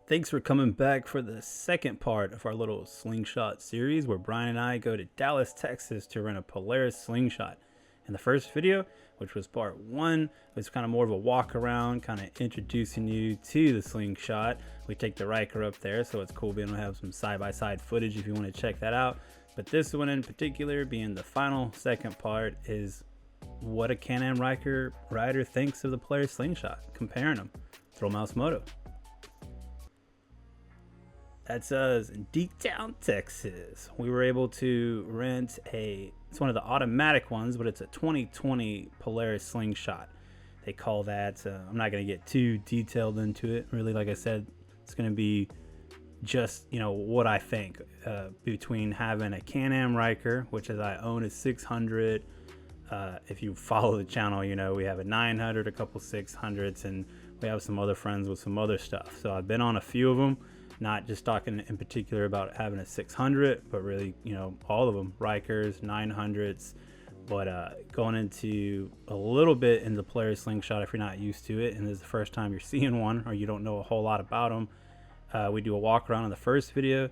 Thanks for coming back for the second part of our little slingshot series where Brian and I go to Dallas, Texas to rent a Polaris Slingshot. In the first video, which was part one, was kind of more of a walk around, kind of introducing you to the Slingshot. We take the Ryker up there, so it's cool being able to have some side-by-side footage if you want to check that out. But this one in particular, being the final second part, is what a Can-Am Ryker rider thinks of the Polaris Slingshot, comparing them. ThrillMouseMoto. That's us in Deeptown, Texas. We were able to rent it's one of the automatic ones, but it's a 2020 Polaris Slingshot. They call that, I'm not going to get too detailed into it. Really, like I said, it's going to be just, what I think between having a Can-Am Ryker, which as I own a 600. If you follow the channel, we have a 900, a couple 600s, and we have some other friends with some other stuff. So I've been on a few of them. Not just talking in particular about having a 600, but really, all of them, Rykers, 900s, but going into a little bit in the Polaris Slingshot if you're not used to it, and this is the first time you're seeing one or you don't know a whole lot about them. We do a walk around in the first video,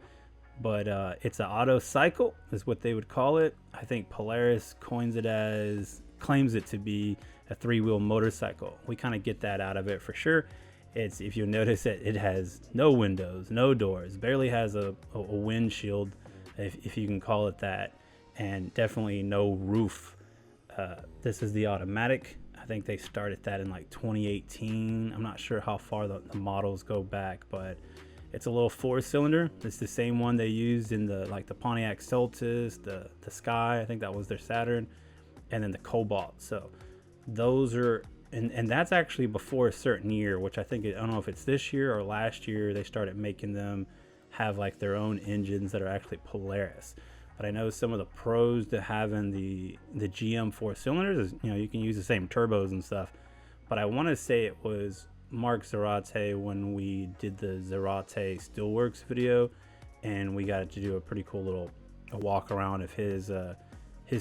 but it's an auto cycle is what they would call it. I think Polaris claims it to be a three-wheel motorcycle. We kind of get that out of it for sure. If you notice it has no windows, no doors, barely has a windshield, if you can call it that, and definitely no roof. This is the automatic. I think they started that in like 2018. I'm not sure how far the models go back, but it's a little 4-cylinder. It's the same one they used in the Pontiac Celtis, the Sky. I think that was their Saturn, and then the Cobalt. So those are. And that's actually before a certain year, which I don't know if it's this year or last year, they started making them have their own engines that are actually Polaris. But I know some of the pros to having the GM 4-cylinders is, you can use the same turbos and stuff. But I want to say it was Mark Zarate when we did the Zarate Steelworks video, and we got to do a pretty cool little walk around of his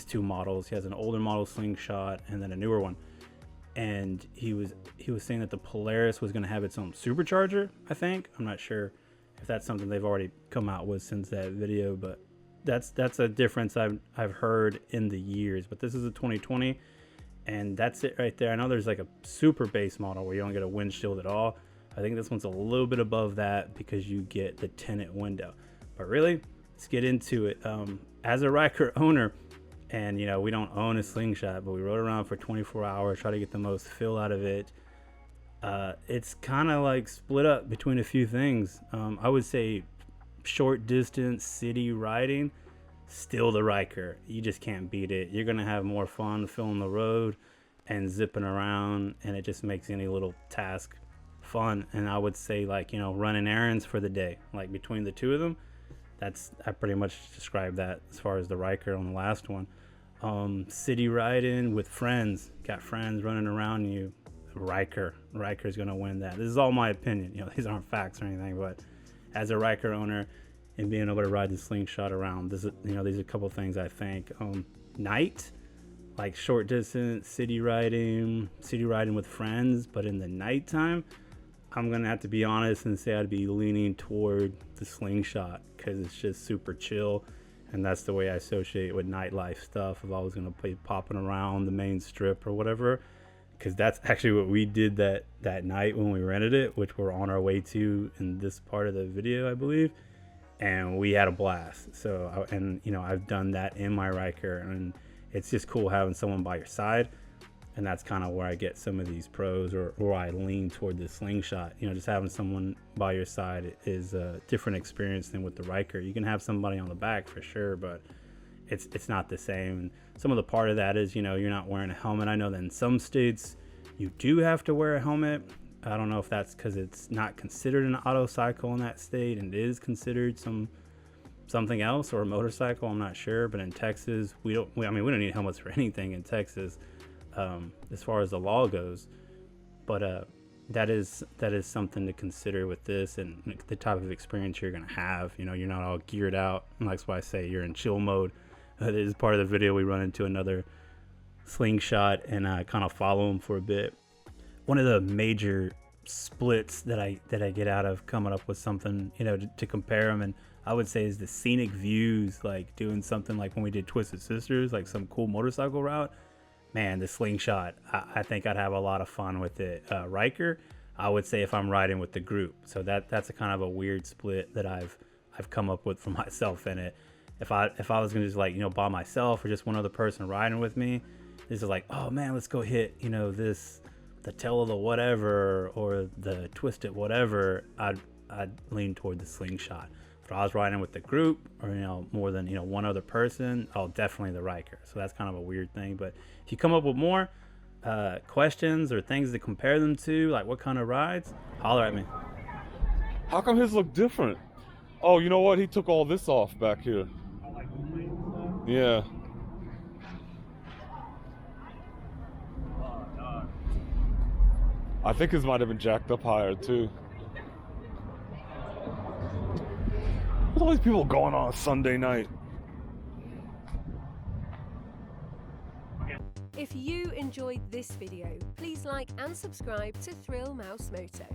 two models. He has an older model Slingshot and then a newer one. And he was saying that the Polaris was going to have its own supercharger, I think. I'm not sure if that's something they've already come out with since that video, but that's a difference I've heard in the years. But this is a 2020, and that's it right there. I know there's a super base model where you don't get a windshield at all. I think this one's a little bit above that because you get the tinted window. But really, let's get into it. As a Ryker owner, and we don't own a Slingshot, but we rode around for 24 hours, try to get the most feel out of it. It's kind of split up between a few things. I would say short distance city riding, still the Ryker. You just can't beat it. You're gonna have more fun filling the road and zipping around, and it just makes any little task fun. And I would say running errands for the day, between the two of them, I pretty much described that as far as the Ryker on the last one. City riding with friends, got friends running around you, Ryker's gonna win that. This is all my opinion, these aren't facts or anything, but as a Ryker owner and being able to ride the Slingshot around, these are a couple things I think. Night, short distance city riding with friends, but in the nighttime, I'm gonna have to be honest and say I'd be leaning toward the Slingshot because it's just super chill, and that's the way I associate it with nightlife stuff. If I was gonna be popping around the main strip or whatever, because that's actually what we did that night when we rented it, which we're on our way to in this part of the video, I believe, and we had a blast. So I've done that in my Ryker, and it's just cool having someone by your side. And that's kind of where I get some of these pros, or I lean toward the Slingshot. Just having someone by your side is a different experience than with the Ryker. You can have somebody on the back for sure, but it's not the same. And some of the part of that is, you're not wearing a helmet. I know that in some states you do have to wear a helmet. I don't know if that's because it's not considered an auto cycle in that state and it is considered something else, or a motorcycle. I'm not sure, but in Texas, we don't need helmets for anything in Texas. As far as the law goes, but that is something to consider with this and the type of experience you're gonna have. You're not all geared out, and that's why I say you're in chill mode. That is part of the video. We run into another Slingshot and kind of follow him for a bit. One of the major splits that I get out of coming up with something, you know, to compare them. And I would say is the scenic views, like doing something like when we did Twisted Sisters, like some cool motorcycle route. Man, the Slingshot, I think I'd have a lot of fun with it. Ryker, I would say if I'm riding with the group. So that's a kind of a weird split that I've come up with for myself in it. If I was gonna just, like, you know, by myself or just one other person riding with me, this is like, oh man, let's go hit, you know, the tail of the whatever or the twisted whatever. I'd lean toward the Slingshot. If I was riding with the group or, you know, more than, you know, one other person, definitely the Ryker. So that's kind of a weird thing. But if you come up with more questions or things to compare them to, like what kind of rides, holler at me. How come his look different? Oh, you know what? He took all this off back here. Yeah. I think his might have been jacked up higher too. What's all these people going on Sunday night? If you enjoyed this video, please like and subscribe to ThrillMouseMoto.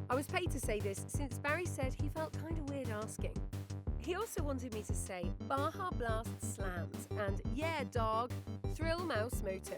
I was paid to say this since Barry said he felt kind of weird asking. He also wanted me to say Baja Blast slams and yeah dog, ThrillMouseMoto.